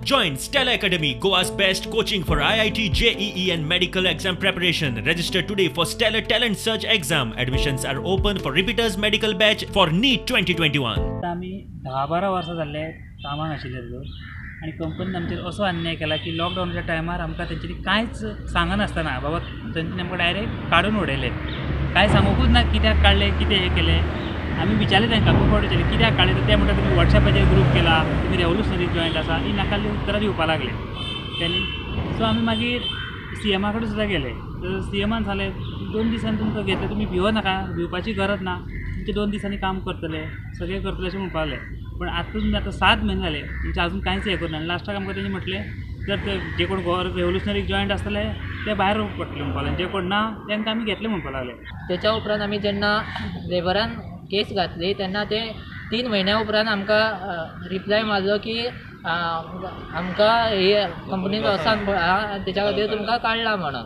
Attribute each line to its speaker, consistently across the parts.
Speaker 1: Join Stella Academy, Goa's best coaching for IIT, JEE and medical exam preparation. Register today for Stellar Talent Search exam. Admissions are open for repeaters medical batch for NEET 2021.
Speaker 2: आम्ही 10-12 वर्सां जाल्ले कामाक आशिल्ले आणि कंपनीन आमचेर असो अन्याय केला की लॉकडावनाच्या टायमार आमकां तेंच्यांनी कांयच सांगनासतना बाबा तेंच्यांनी आमकां डायरेक्ट काडून उडयले. कांय सांगूकूच ना कित्याक काडले, कितें हें केलें. आमी विचारलें तांकां खूब फावटी विचारलें कित्याक काडलें, तर ते म्हणटा तुमी वॉट्सॅपाचेर ग्रूप केला, तुमी रेवोल्युशनरी जॉयंट आसा, ही नाकाल्ली उतरां दिवपा लागले त्यांनी. सो आमी मागीर CMा कडेन सुद्दां गेले. तर CMान सांगलें 2 दिसांनी तुमकां घेतले, तुमी भिवो नाका, भिवपाची गरज ना, तुमचे 2 दिसांनी काम करतले, सगळें करतले अशें म्हणपा लागलें. पण आतां 7 म्हयने जाले म्हणजे अजून कांयच हें करना. लास्टाक आमकां तेणी म्हटलें जर ते जे कोण रेवोल्युशनरी जॉयंट आसतले ते भायर पडटले म्हणपा लागले, जे कोण ना तांकां आमी घेतले म्हणपा लागले.
Speaker 3: त्याच्या उपरांत आमी जेन्ना लेबरान केस घातली तेन्ना ते 3 म्हयन्या उपरांत आमकां रिप्लाय मारलो की आमकां हे कंपनीचो असान तेच्या खातीर तुमकां काडला म्हणून.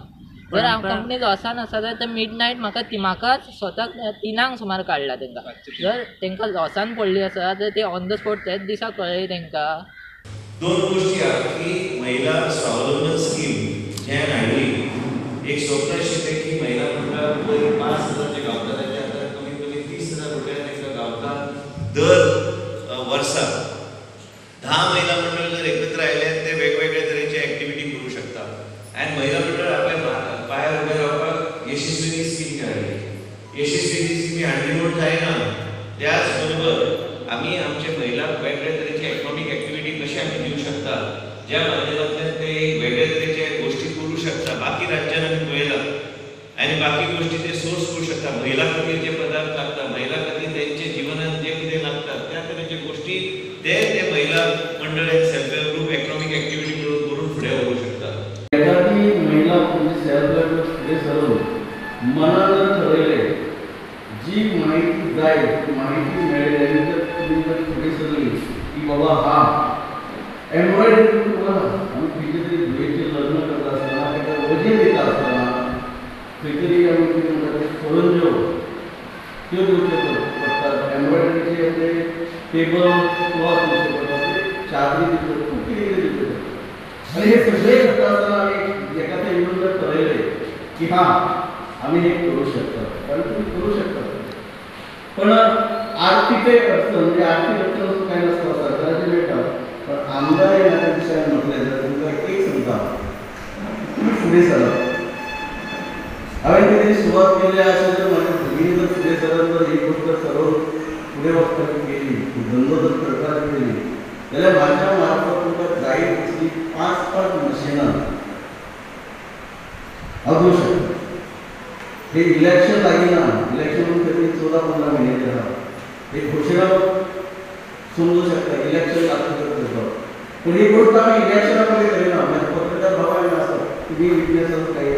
Speaker 3: जर कंपनीचो असान आसा जाल्यार मिडनायट म्हाकाच स्वताक 3 सुमार काडला तांकां. जर तांकां लॉसान पडली आसा तर ते ऑन द स्पॉट तेच दिसा कळ्ळें तांकां.
Speaker 4: 2 गोष्टी आहेत की महिला स्वावलंबन स्कीम ज्यान हाडली. एक स्वप्न आशिल्लें की महिला मंडळाक पयलीं 5,000 गावता ताचे आतां कमीत कमी 30,000 रुपया तांकां गावता दर वर्साक. 10 महिला मंडळ जर एकत्र आयले ते वेगवेगळ्या तरेची ॲक्टिविटी करूं शकता आनी महिला मंडळ आपल्या पांयार उबे रावपाक यशस्वी स्कीम हाडली. यशस्वी स्कीमी हाडली म्हूण जायना, त्याच बरोबर आमी आमचे महिलांक वेगवेगळ्या तरेची इकॉनॉमीक ॲक्टिविटी कशी आमी दिवं शकता, ज्या माध्यमांतल्यान ते वेगळ्या तरेचे गोष्टी करूं शकता. बाकी राज्यांत आमी पळयलां आनी बाकी गोष्टी ते सोर्स करूं शकता. महिला खातीर जे पदार्थ लागता, महिला खातीर तेंचे जिवनांत जे कितें लागता त्या तरेचे गोष्टी ते महिला मंडळ self help group economic activity करून फुडें व्हरूंक शकता.
Speaker 5: एखादी महिला सेल्फ हेल्प ग्रूप फुडें सरून मनान जर ठरयलें जी माहिती जाय ती माहिती मेळ्ळी जर तुमी जर फुडें सरली की बाबा हा एम्ब्रॉयडरी तुम्हाला आमी खंयचे तरी भुरगेचें लग्न करता आसतना ताका वजेर दिता आसतना खंय तरी आमी कितें म्हणटा ते फळंज्यो त्यो दिवच्यो पडटात. एम्ब्रॉयडरीचे ते टेबल क्लॉथ दिवचे पडटात, चादरी दिवच्यो, खूब कितें कितें दिवचें पडटा. आनी हे सगळें करता आसतना आमी एका येवन जर ठरयलें की हा आमी हे करूं शकता, कारण तुमी करूं शकता. पण आर्थीक अडचण म्हणजे आर्थीक अडचण कांय नासता, सरकाराचें मेळटा. पण आमदार ह्या विशयान म्हटलें जाल्यार तुमकां एक सांगता, तुमी फुडें सरप. हांवें कितें सुरवात केली अशें जर म्हाज्या भगिनी जर फुडें सरत जर ही गोश्ट सरोन फुडें वचपाक केली, धंदो जर करपाक केली जाल्यार म्हाज्या मार्फत तुमकां जाय तसली 5-5 मशिनां हांव दिवं शकता. हे इलेक्शन लागीना, इलेक्शन खंय 14-15 म्हयने आसा. एक घोशणा समजूं शकता इलेक्शन लागतकच करता. पूण ही गोश्ट आमी इलेक्शना पयलीं करिना. पत्रकार भाव आमी आसा, तुमी विटनेस आसा काय